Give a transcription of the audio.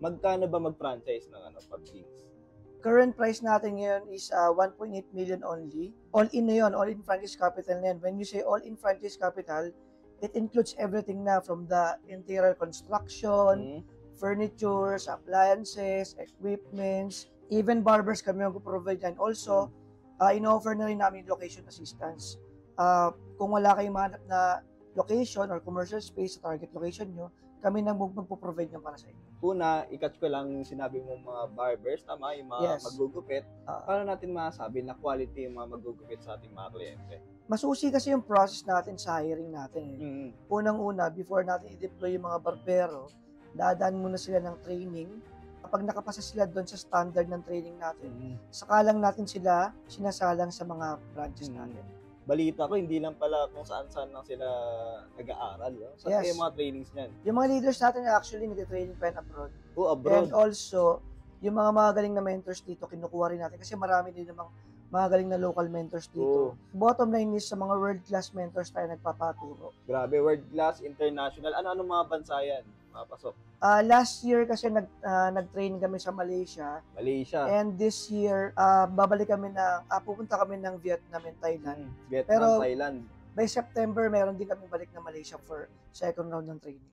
Magkano ba mag-franchise ng PUBG? Current price natin ngayon is 1.8 million only. All-in na yun, all-in franchise capital na yun. When you say all-in franchise capital, it includes everything na from the interior construction, furnitures, appliances, equipments, even barbers kami mag-provide yan. Also, in-offer na rin namin location assistance. Kung wala kayong mahanap na location or commercial space sa target location nyo, kami nang magpo-provide nyo para sa inyo. Una, i-catch ko lang yung sinabi mo mga barbers, tama, yung mga magugupit. Paano natin masabi na quality yung mga magugupit sa ating mga kliyente? Masusi kasi yung process natin sa hiring natin. Unang-una, before natin i-deploy yung mga barbero, dadaan muna sila ng training. Kapag nakapasa sila doon sa standard ng training natin, saka lang natin sila sinasalang sa mga branches natin. Balita ko, hindi lang pala kung saan-saan lang sila nag-aaral. No? Saan yung mga trainings niyan? Yung mga leaders natin actually nag-training pa abroad. Abroad. And also, yung mga magaling na mentors dito, kinukuha rin natin kasi marami din namang magaling na local mentors dito. Bottom line is sa mga world-class mentors tayo nagpapaturo. Grabe, world-class, international. Ano-ano mga bansa yan? Mapasok. Last year kasi nag-train kami sa Malaysia. And this year, babalik kami pupunta kami ng Vietnam and Thailand. Thailand. By September, meron din kami balik na Malaysia for second round ng training.